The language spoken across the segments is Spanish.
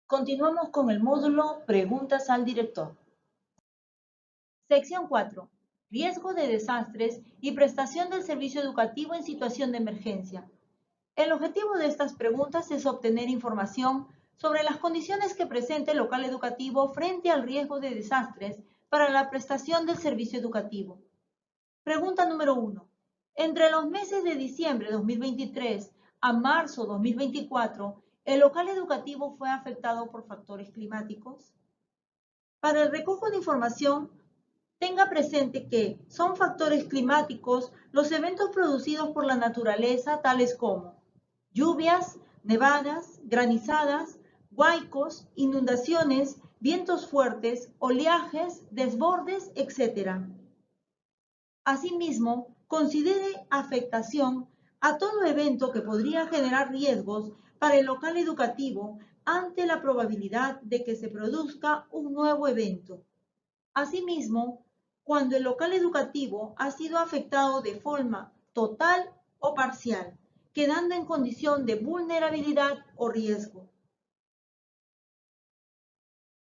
Continuamos con el módulo Preguntas al director. Sección 4. Riesgo de desastres y prestación del servicio educativo en situación de emergencia. El objetivo de estas preguntas es obtener información sobre las condiciones que presenta el local educativo frente al riesgo de desastres para la prestación del servicio educativo. Pregunta número 1. Entre los meses de diciembre de 2023 a marzo 2024, ¿el local educativo fue afectado por factores climáticos? Para el recojo de información, tenga presente que son factores climáticos los eventos producidos por la naturaleza, tales como lluvias, nevadas, granizadas, huaicos, inundaciones, vientos fuertes, oleajes, desbordes, etc. Asimismo, considere afectación a todo evento que podría generar riesgos para el local educativo ante la probabilidad de que se produzca un nuevo evento. Asimismo, cuando el local educativo ha sido afectado de forma total o parcial, quedando en condición de vulnerabilidad o riesgo.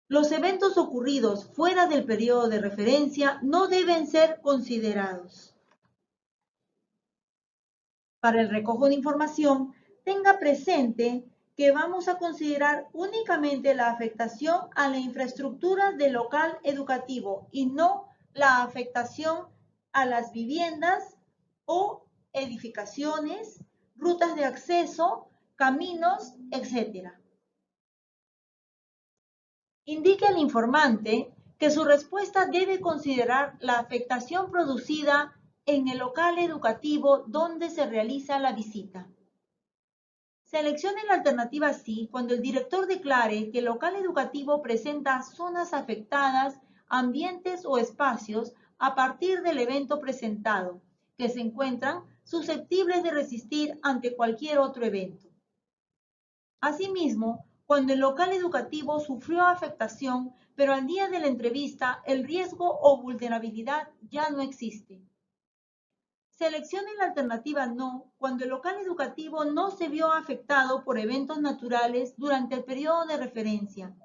Los eventos ocurridos fuera del periodo de referencia no deben ser considerados. Para el recojo de información, tenga presente que vamos a considerar únicamente la afectación a la infraestructura del local educativo y no la afectación a las viviendas o edificaciones, rutas de acceso, caminos, etc. Indique al informante que su respuesta debe considerar la afectación producida en el local educativo donde se realiza la visita. Seleccione la alternativa sí cuando el director declare que el local educativo presenta zonas afectadas, ambientes o espacios a partir del evento presentado, que se encuentran susceptibles de resistir ante cualquier otro evento. Asimismo, cuando el local educativo sufrió afectación, pero al día de la entrevista el riesgo o vulnerabilidad ya no existe. Seleccione la alternativa no cuando el local educativo no se vio afectado por eventos naturales durante el periodo de referencia.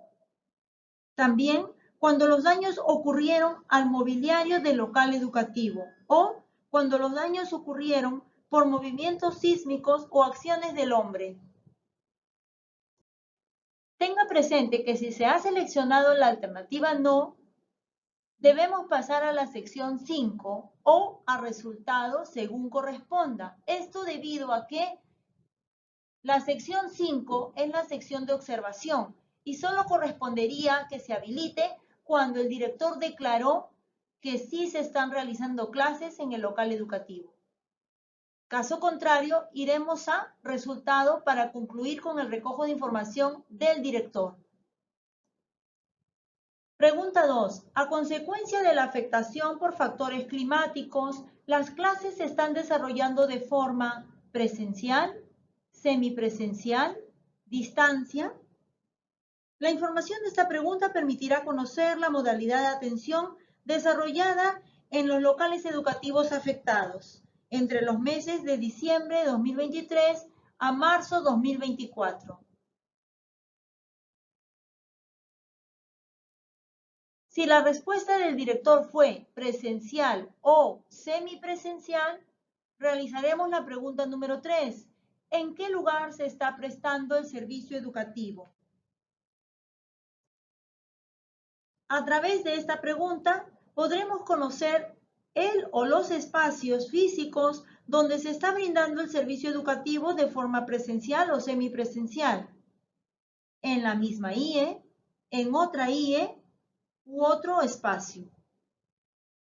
También cuando los daños ocurrieron al mobiliario del local educativo o cuando los daños ocurrieron por movimientos sísmicos o acciones del hombre. Tenga presente que si se ha seleccionado la alternativa no, debemos pasar a la sección 5 o a resultados según corresponda. Esto debido a que la sección 5 es la sección de observación y solo correspondería que se habilite cuando el director declaró que sí se están realizando clases en el local educativo. Caso contrario, iremos a resultado para concluir con el recojo de información del director. Pregunta 2. A consecuencia de la afectación por factores climáticos, ¿las clases se están desarrollando de forma presencial, semipresencial, distancia? La información de esta pregunta permitirá conocer la modalidad de atención desarrollada en los locales educativos afectados entre los meses de diciembre de 2023 a marzo 2024. Si la respuesta del director fue presencial o semipresencial, realizaremos la pregunta número 3. ¿En qué lugar se está prestando el servicio educativo? A través de esta pregunta podremos conocer el o los espacios físicos donde se está brindando el servicio educativo de forma presencial o semipresencial. En la misma IE, en otra IE u otro espacio.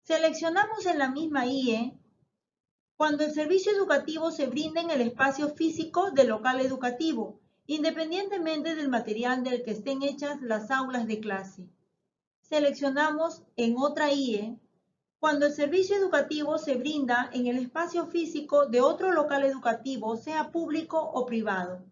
Seleccionamos en la misma IE cuando el servicio educativo se brinda en el espacio físico del local educativo, independientemente del material del que estén hechas las aulas de clase. Seleccionamos en otra IE cuando el servicio educativo se brinda en el espacio físico de otro local educativo, sea público o privado.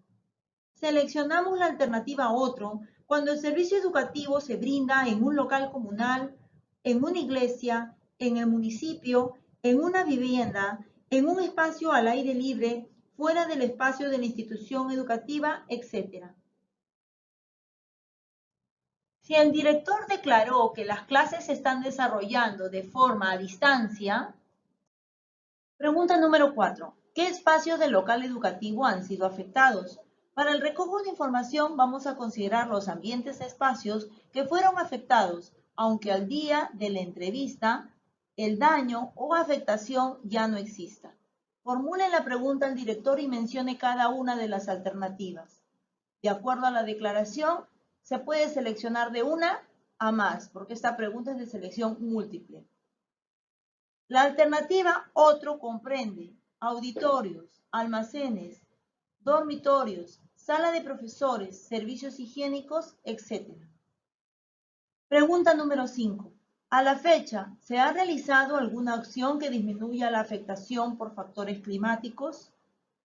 Seleccionamos la alternativa otro cuando el servicio educativo se brinda en un local comunal, en una iglesia, en el municipio, en una vivienda, en un espacio al aire libre, fuera del espacio de la institución educativa, etc. Si el director declaró que las clases se están desarrollando de forma a distancia, pregunta número 4. ¿Qué espacios del local educativo han sido afectados? Para el recojo de información vamos a considerar los ambientes espacios que fueron afectados, aunque al día de la entrevista el daño o afectación ya no exista. Formule la pregunta al director y mencione cada una de las alternativas. De acuerdo a la declaración, se puede seleccionar de una a más, porque esta pregunta es de selección múltiple. La alternativa otro comprende auditorios, almacenes, dormitorios, sala de profesores, servicios higiénicos, etc. Pregunta número 5. A la fecha, ¿se ha realizado alguna acción que disminuya la afectación por factores climáticos?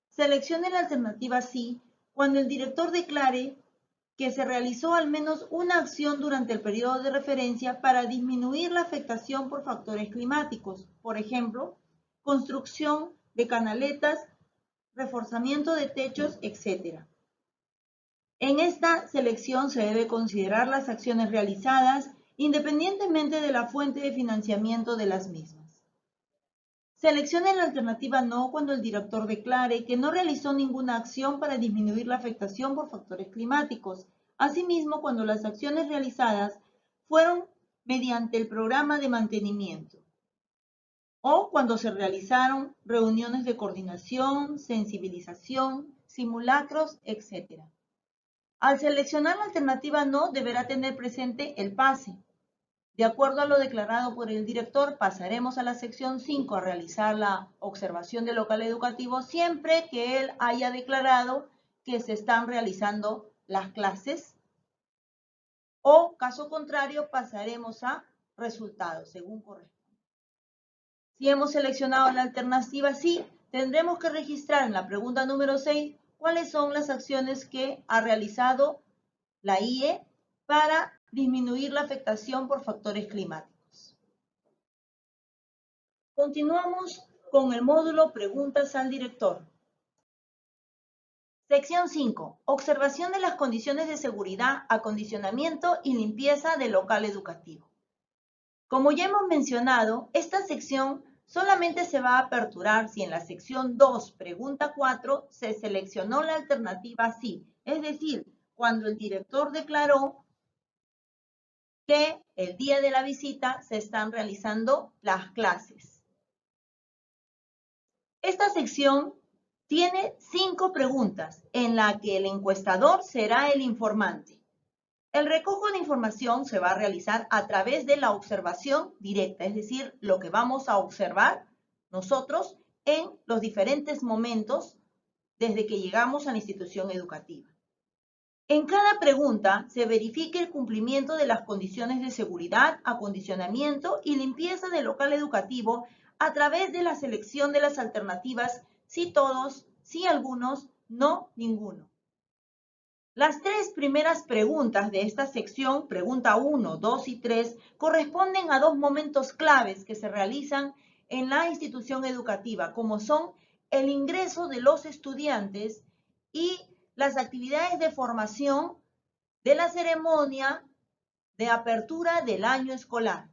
Seleccione la alternativa sí cuando el director declare que se realizó al menos una acción durante el periodo de referencia para disminuir la afectación por factores climáticos, por ejemplo, construcción de canaletas, reforzamiento de techos, etc. En esta selección se debe considerar las acciones realizadas independientemente de la fuente de financiamiento de las mismas. Seleccione la alternativa no cuando el director declare que no realizó ninguna acción para disminuir la afectación por factores climáticos. Asimismo, cuando las acciones realizadas fueron mediante el programa de mantenimiento o cuando se realizaron reuniones de coordinación, sensibilización, simulacros, etc. Al seleccionar la alternativa no, deberá tener presente el pase. De acuerdo a lo declarado por el director, pasaremos a la sección 5 a realizar la observación del local educativo siempre que él haya declarado que se están realizando las clases o, caso contrario, pasaremos a resultados según corresponde. Si hemos seleccionado la alternativa sí, tendremos que registrar en la pregunta número 6 cuáles son las acciones que ha realizado la IE para disminuir la afectación por factores climáticos. Continuamos con el módulo Preguntas al director. Sección 5. Observación de las condiciones de seguridad, acondicionamiento y limpieza del local educativo. Como ya hemos mencionado, esta sección solamente se va a aperturar si en la sección 2, pregunta 4, se seleccionó la alternativa sí, es decir, cuando el director declaró que el día de la visita se están realizando las clases. Esta sección tiene 5 preguntas en la que el encuestador será el informante. El recojo de información se va a realizar a través de la observación directa, es decir, lo que vamos a observar nosotros en los diferentes momentos desde que llegamos a la institución educativa. En cada pregunta se verifica el cumplimiento de las condiciones de seguridad, acondicionamiento y limpieza del local educativo a través de la selección de las alternativas sí todos, sí algunos, no ninguno. Las 3 primeras preguntas de esta sección, pregunta 1, 2 y 3, corresponden a 2 momentos claves que se realizan en la institución educativa, como son el ingreso de los estudiantes y las actividades de formación de la ceremonia de apertura del año escolar.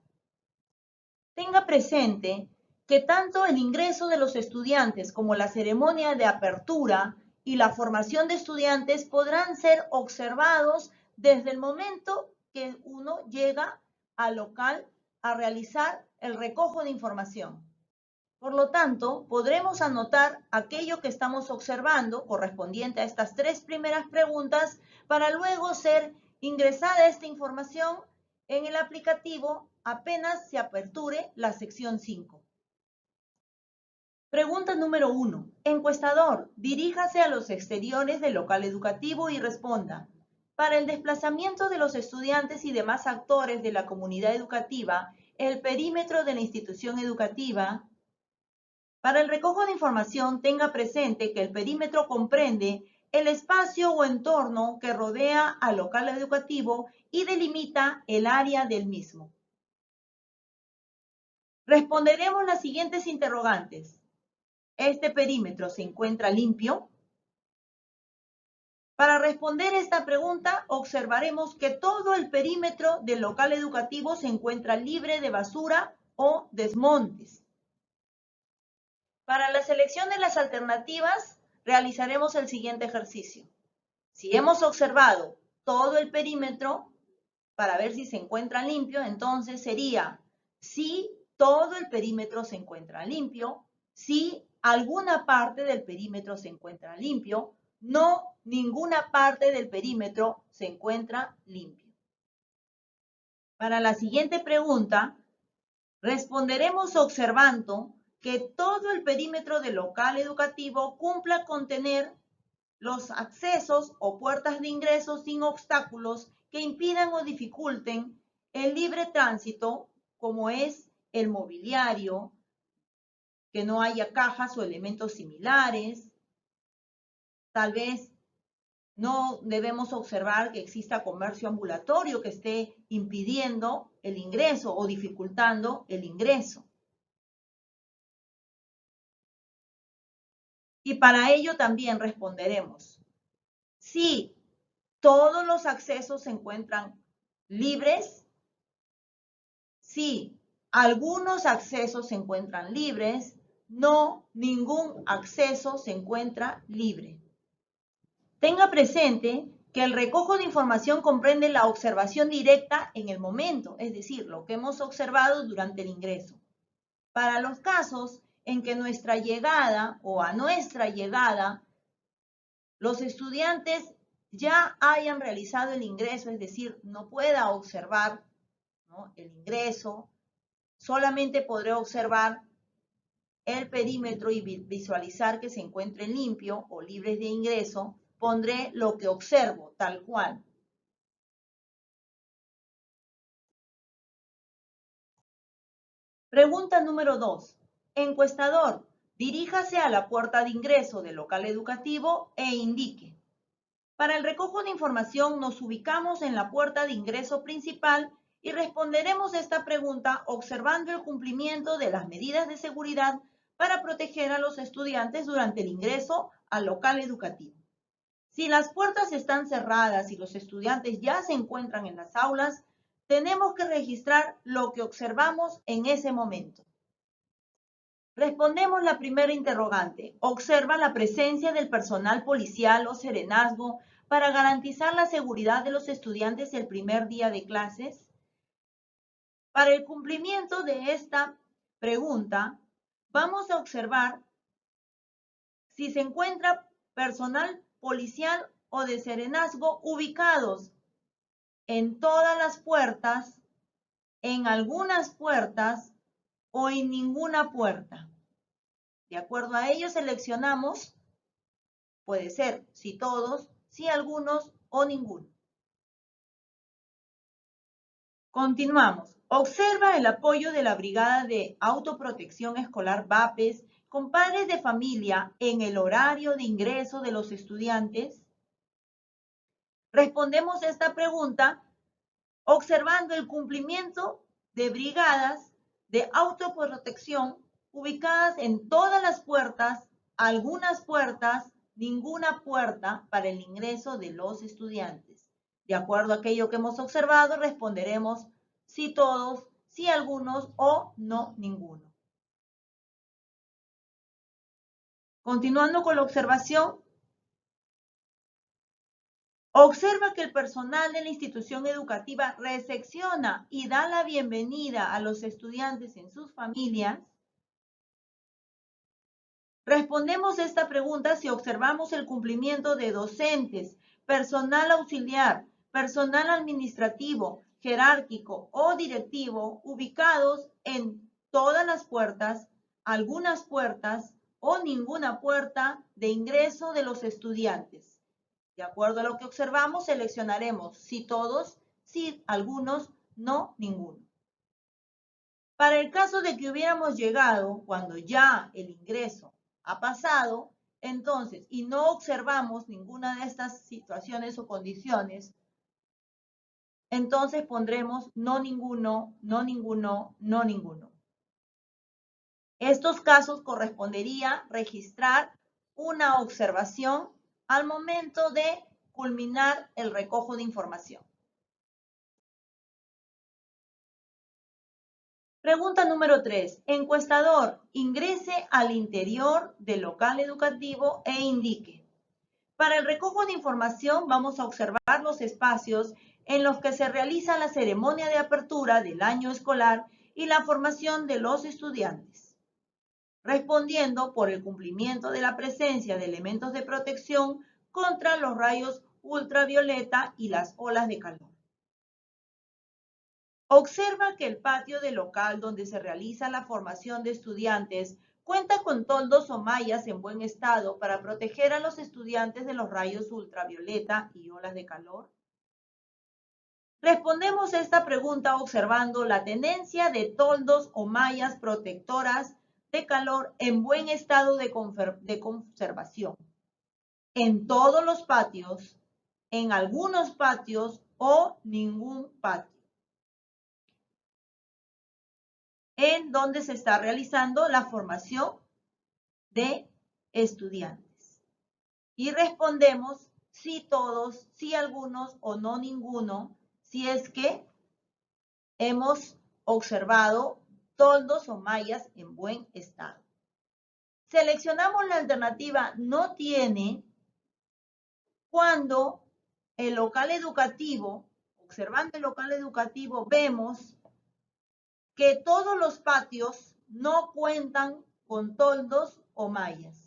Tenga presente que tanto el ingreso de los estudiantes como la ceremonia de apertura y la formación de estudiantes podrán ser observados desde el momento que uno llega al local a realizar el recojo de información. Por lo tanto, podremos anotar aquello que estamos observando correspondiente a estas 3 primeras preguntas para luego ser ingresada esta información en el aplicativo apenas se aperture la sección 5. Pregunta número 1. Encuestador, diríjase a los exteriores del local educativo y responda. Para el desplazamiento de los estudiantes y demás actores de la comunidad educativa, el perímetro de la institución educativa. Para el recojo de información, tenga presente que el perímetro comprende el espacio o entorno que rodea al local educativo y delimita el área del mismo. Responderemos las siguientes interrogantes. ¿Este perímetro se encuentra limpio? Para responder esta pregunta, observaremos que todo el perímetro del local educativo se encuentra libre de basura o desmontes. Para la selección de las alternativas, realizaremos el siguiente ejercicio. Si hemos observado todo el perímetro, para ver si se encuentra limpio, entonces sería si todo el perímetro se encuentra limpio, si alguna parte del perímetro se encuentra limpio, no, ninguna parte del perímetro se encuentra limpio. Para la siguiente pregunta, responderemos observando que todo el perímetro del local educativo cumpla con tener los accesos o puertas de ingreso sin obstáculos que impidan o dificulten el libre tránsito, como es el mobiliario, que no haya cajas o elementos similares. Tal vez no debemos observar que exista comercio ambulatorio que esté impidiendo el ingreso o dificultando el ingreso. Y para ello también responderemos si todos los accesos se encuentran libres, si algunos accesos se encuentran libres, no, ningún acceso se encuentra libre. Tenga presente que el recojo de información comprende la observación directa en el momento, es decir, lo que hemos observado durante el ingreso. Para los casos en que nuestra llegada o a nuestra llegada los estudiantes ya hayan realizado el ingreso, es decir, no pueda observar, ¿no?, el ingreso, solamente podré observar el perímetro y visualizar que se encuentre limpio o libres de ingreso, pondré lo que observo, tal cual. Pregunta número 2. Encuestador, diríjase a la puerta de ingreso del local educativo e indique. Para el recojo de información nos ubicamos en la puerta de ingreso principal y responderemos esta pregunta observando el cumplimiento de las medidas de seguridad para proteger a los estudiantes durante el ingreso al local educativo. Si las puertas están cerradas y los estudiantes ya se encuentran en las aulas, tenemos que registrar lo que observamos en ese momento. Respondemos la primera interrogante. Observa la presencia del personal policial o serenazgo para garantizar la seguridad de los estudiantes el primer día de clases. Para el cumplimiento de esta pregunta, vamos a observar si se encuentra personal policial o de serenazgo ubicados en todas las puertas, en algunas puertas o en ninguna puerta. De acuerdo a ello seleccionamos, puede ser si todos, si algunos o ninguno. Continuamos. Observa el apoyo de la Brigada de Autoprotección Escolar BAPES con padres de familia en el horario de ingreso de los estudiantes. Respondemos esta pregunta observando el cumplimiento de brigadas de autoprotección ubicadas en todas las puertas, algunas puertas, ninguna puerta para el ingreso de los estudiantes. De acuerdo a aquello que hemos observado, responderemos sí todos, sí algunos o no ninguno. Continuando con la observación, observa que el personal de la institución educativa recepciona y da la bienvenida a los estudiantes en sus familias. Respondemos esta pregunta si observamos el cumplimiento de docentes, personal auxiliar, personal administrativo, jerárquico o directivo ubicados en todas las puertas, algunas puertas o ninguna puerta de ingreso de los estudiantes. De acuerdo a lo que observamos, seleccionaremos sí todos, sí algunos, no ninguno. Para el caso de que hubiéramos llegado cuando ya el ingreso ha pasado, entonces, y no observamos ninguna de estas situaciones o condiciones, entonces pondremos no ninguno, no ninguno, no ninguno. Estos casos correspondería registrar una observación al momento de culminar el recojo de información. Pregunta número 3. Encuestador, ingrese al interior del local educativo e indique. Para el recojo de información vamos a observar los espacios en los que se realiza la ceremonia de apertura del año escolar y la formación de los estudiantes, respondiendo por el cumplimiento de la presencia de elementos de protección contra los rayos ultravioleta y las olas de calor. Observa que el patio del local donde se realiza la formación de estudiantes cuenta con toldos o mallas en buen estado para proteger a los estudiantes de los rayos ultravioleta y olas de calor. Respondemos esta pregunta observando la tenencia de toldos o mallas protectoras de calor en buen estado de conservación. En todos los patios, en algunos patios o ningún patio, en donde se está realizando la formación de estudiantes. Y respondemos sí todos, sí algunos o no ninguno, si es que hemos observado toldos o mallas en buen estado. Seleccionamos la alternativa no tiene cuando el local educativo, observando el local educativo, vemos que todos los patios no cuentan con toldos o mallas.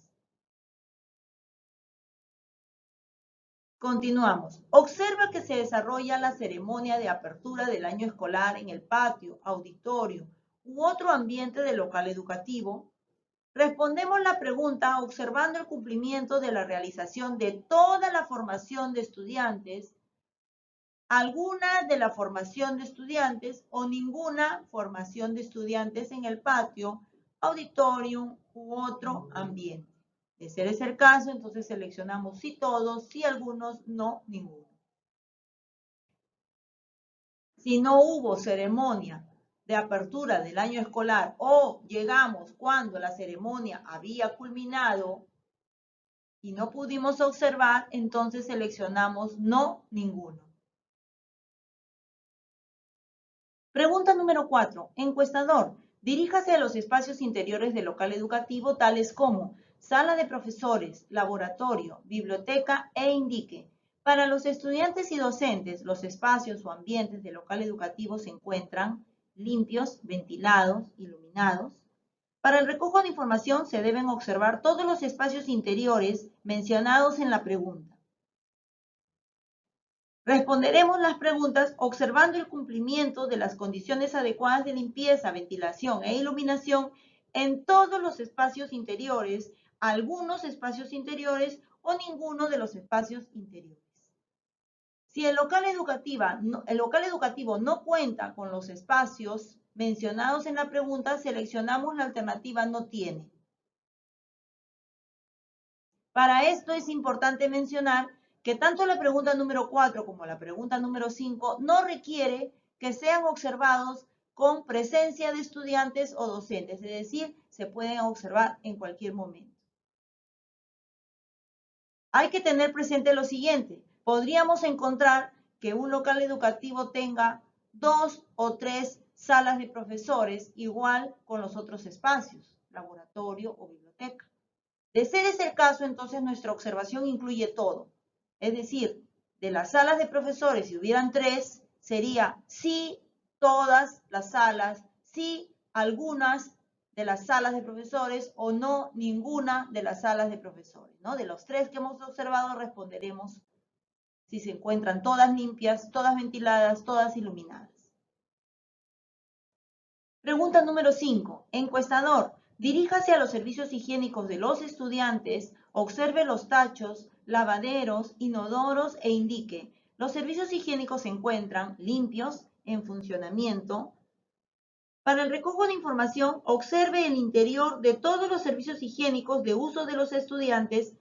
Continuamos. Observa que se desarrolla la ceremonia de apertura del año escolar en el patio, auditorio u otro ambiente del local educativo. Respondemos la pregunta observando el cumplimiento de la realización de toda la formación de estudiantes, alguna de la formación de estudiantes o ninguna formación de estudiantes en el patio, auditorium u otro ambiente. De ser ese el caso, entonces seleccionamos sí todos, sí algunos, no ninguno. Si no hubo ceremonia de apertura del año escolar o llegamos cuando la ceremonia había culminado y no pudimos observar, entonces seleccionamos no ninguno. Pregunta número 4. Encuestador, diríjase a los espacios interiores del local educativo tales como sala de profesores, laboratorio, biblioteca e indique. Para los estudiantes y docentes, los espacios o ambientes del local educativo se encuentran limpios, ventilados, iluminados. Para el recojo de información se deben observar todos los espacios interiores mencionados en la pregunta. Responderemos las preguntas observando el cumplimiento de las condiciones adecuadas de limpieza, ventilación e iluminación en todos los espacios interiores, algunos espacios interiores o ninguno de los espacios interiores. Si el local educativo no cuenta con los espacios mencionados en la pregunta, seleccionamos la alternativa no tiene. Para esto es importante mencionar que tanto la pregunta número 4 como la pregunta número 5 no requiere que sean observados con presencia de estudiantes o docentes, es decir, se pueden observar en cualquier momento. Hay que tener presente lo siguiente, podríamos encontrar que un local educativo tenga 2 o 3 salas de profesores, igual con los otros espacios, laboratorio o biblioteca. De ser ese el caso, entonces nuestra observación incluye todo. Es decir, de las salas de profesores, si hubieran 3, sería sí todas las salas, sí algunas de las salas de profesores o no ninguna de las salas de profesores, ¿no? De los 3 que hemos observado responderemos si se encuentran todas limpias, todas ventiladas, todas iluminadas. Pregunta número 5. Encuestador, diríjase a los servicios higiénicos de los estudiantes, observe los tachos, lavaderos, inodoros e indique. Los servicios higiénicos se encuentran limpios, en funcionamiento. Para el recojo de información, observe el interior de todos los servicios higiénicos de uso de los estudiantes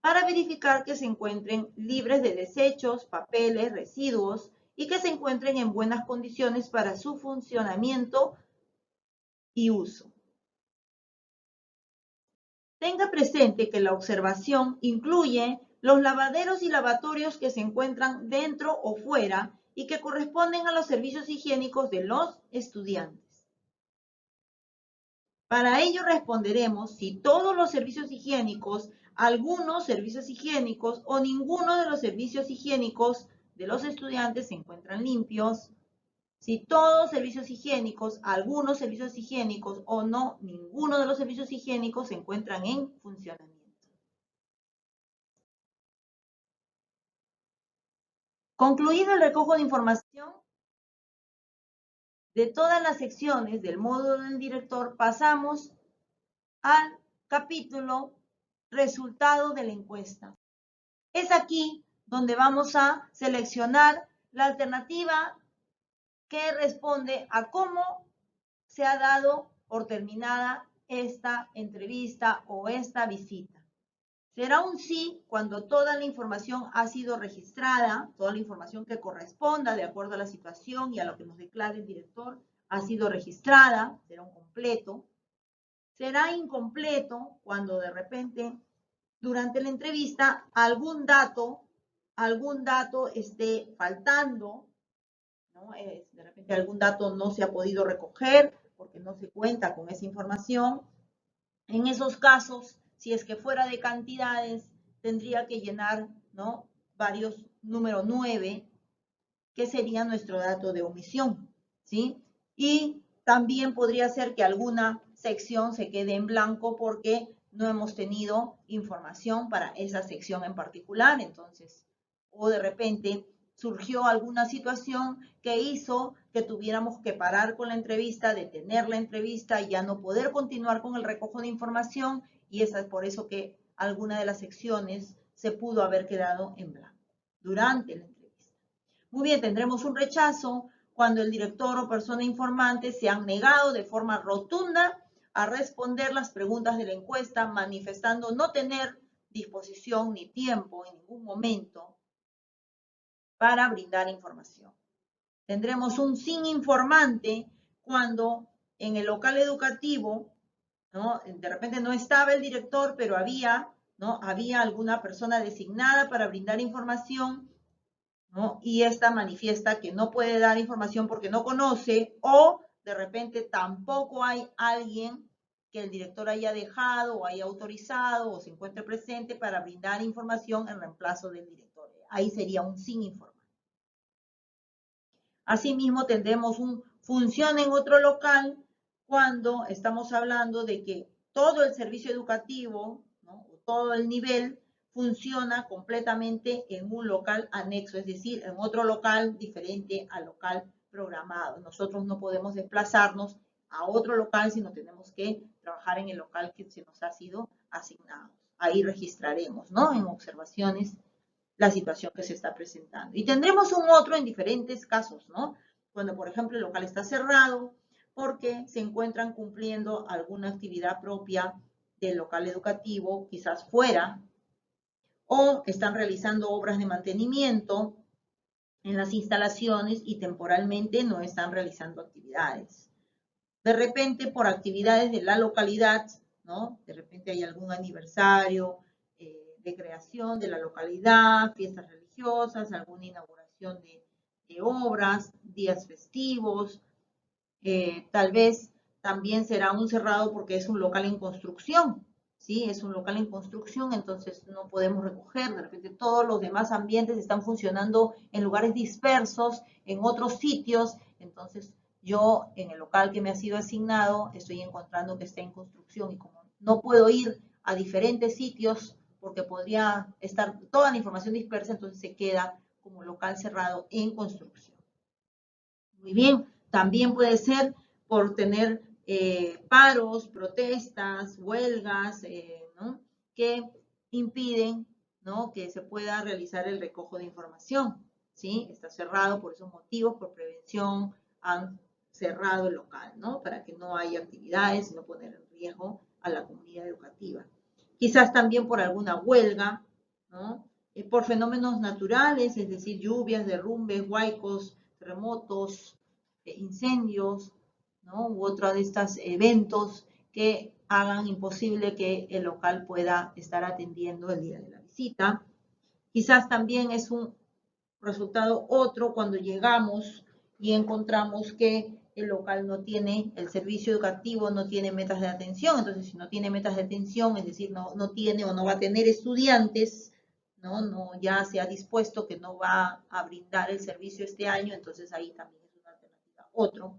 para verificar que se encuentren libres de desechos, papeles, residuos y que se encuentren en buenas condiciones para su funcionamiento y uso. Tenga presente que la observación incluye los lavaderos y lavatorios que se encuentran dentro o fuera y que corresponden a los servicios higiénicos de los estudiantes. Para ello responderemos si todos los servicios higiénicos, algunos servicios higiénicos o ninguno de los servicios higiénicos de los estudiantes se encuentran limpios, si todos servicios higiénicos, algunos servicios higiénicos o no, ninguno de los servicios higiénicos se encuentran en funcionamiento. Concluido el recojo de información de todas las secciones del módulo del director, pasamos al capítulo resultado de la encuesta. Es aquí donde vamos a seleccionar la alternativa que responde a cómo se ha dado por terminada esta entrevista o esta visita. Será un sí cuando toda la información ha sido registrada, toda la información que corresponda de acuerdo a la situación y a lo que nos declare el director ha sido registrada, será un completo. Será incompleto cuando de repente durante la entrevista algún dato esté faltando, ¿no? De repente algún dato no se ha podido recoger porque no se cuenta con esa información. En esos casos, si es que fuera de cantidades, tendría que llenar, ¿no?, varios número 9, que sería nuestro dato de omisión, ¿sí? Y también podría ser que alguna sección se quede en blanco porque no hemos tenido información para esa sección en particular, entonces, o de repente surgió alguna situación que hizo que tuviéramos que parar con la entrevista, detener la entrevista y ya no poder continuar con el recojo de información, y es por eso que alguna de las secciones se pudo haber quedado en blanco durante la entrevista. Muy bien, tendremos un rechazo cuando el director o persona informante se han negado de forma rotunda a responder las preguntas de la encuesta, manifestando no tener disposición ni tiempo en ningún momento para brindar información. Tendremos un sin informante cuando en el local educativo, ¿no?, de repente no estaba el director, pero había alguna persona designada para brindar información, ¿no?, y esta manifiesta que no puede dar información porque no conoce, o de repente tampoco hay alguien que el director haya dejado o haya autorizado o se encuentre presente para brindar información en reemplazo del director. Ahí sería un sin informar. Asimismo, tendremos un funciona en otro local cuando estamos hablando de que todo el servicio educativo, ¿no?, todo el nivel funciona completamente en un local anexo, es decir, en otro local diferente al local programado. Nosotros no podemos desplazarnos a otro local, sino tenemos que trabajar en el local que se nos ha sido asignado. Ahí registraremos, ¿no?, en observaciones la situación que se está presentando. Y tendremos un otro en diferentes casos, ¿no? Cuando, por ejemplo, el local está cerrado porque se encuentran cumpliendo alguna actividad propia del local educativo, quizás fuera, o están realizando obras de mantenimiento en las instalaciones y temporalmente no están realizando actividades. De repente, por actividades de la localidad, ¿no?, de repente hay algún aniversario de creación de la localidad, fiestas religiosas, alguna inauguración de obras, días festivos, tal vez también será un cerrado porque es un local en construcción, ¿sí? Es un local en construcción, entonces no podemos recoger, de repente todos los demás ambientes están funcionando en lugares dispersos, en otros sitios, entonces yo en el local que me ha sido asignado estoy encontrando que está en construcción y como no puedo ir a diferentes sitios porque podría estar toda la información dispersa, entonces se queda como local cerrado en construcción. Muy bien, también puede ser por tener paros, protestas, huelgas, ¿no?, que impiden, ¿no?, que se pueda realizar el recojo de información, ¿sí? Está cerrado por esos motivos, por prevención, han cerrado el local, ¿no?, para que no haya actividades y no poner en riesgo a la comunidad educativa. Quizás también por alguna huelga, ¿no?, por fenómenos naturales, es decir, lluvias, derrumbes, huaicos, terremotos, incendios, ¿no?, u otro de estos eventos que hagan imposible que el local pueda estar atendiendo el día de la visita. Quizás también es un resultado otro cuando llegamos y encontramos que el local no tiene, el servicio educativo no tiene metas de atención. Entonces, si no tiene metas de atención, es decir, no tiene o no va a tener estudiantes, no ya se ha dispuesto que no va a brindar el servicio este año, entonces ahí también es una alternativa. Otro,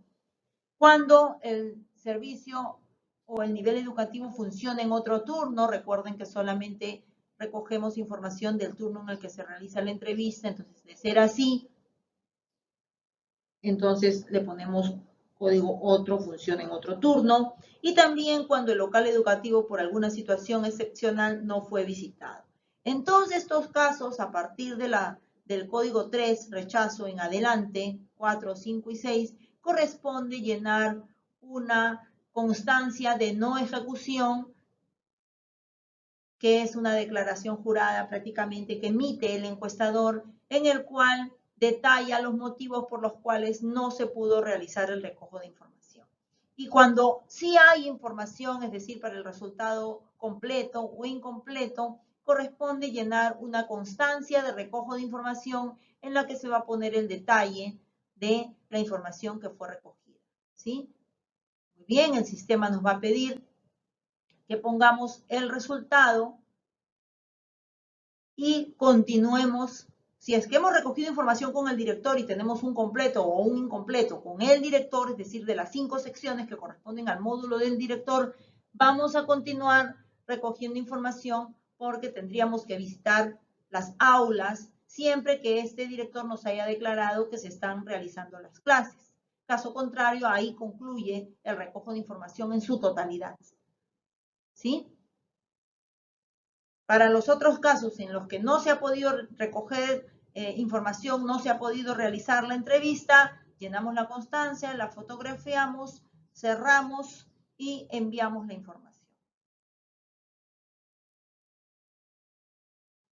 cuando el servicio o el nivel educativo funciona en otro turno, recuerden que solamente recogemos información del turno en el que se realiza la entrevista, entonces de ser así, entonces le ponemos código otro, funciona en otro turno, y también cuando el local educativo por alguna situación excepcional no fue visitado. En todos estos casos, a partir del código 3, rechazo en adelante, 4, 5 y 6, corresponde llenar una constancia de no ejecución, que es una declaración jurada prácticamente que emite el encuestador, en el cual detalla los motivos por los cuales no se pudo realizar el recojo de información. Y cuando sí hay información, es decir, para el resultado completo o incompleto, corresponde llenar una constancia de recojo de información en la que se va a poner el detalle de la información que fue recogida. ¿Sí? Muy bien, el sistema nos va a pedir que pongamos el resultado y continuemos. Si es que hemos recogido información con el director y tenemos un completo o un incompleto con el director, es decir, de las 5 secciones que corresponden al módulo del director, vamos a continuar recogiendo información porque tendríamos que visitar las aulas siempre que este director nos haya declarado que se están realizando las clases. Caso contrario, ahí concluye el recojo de información en su totalidad. ¿Sí? Para los otros casos en los que no se ha podido recoger información, no se ha podido realizar la entrevista, llenamos la constancia, la fotografiamos, cerramos y enviamos la información.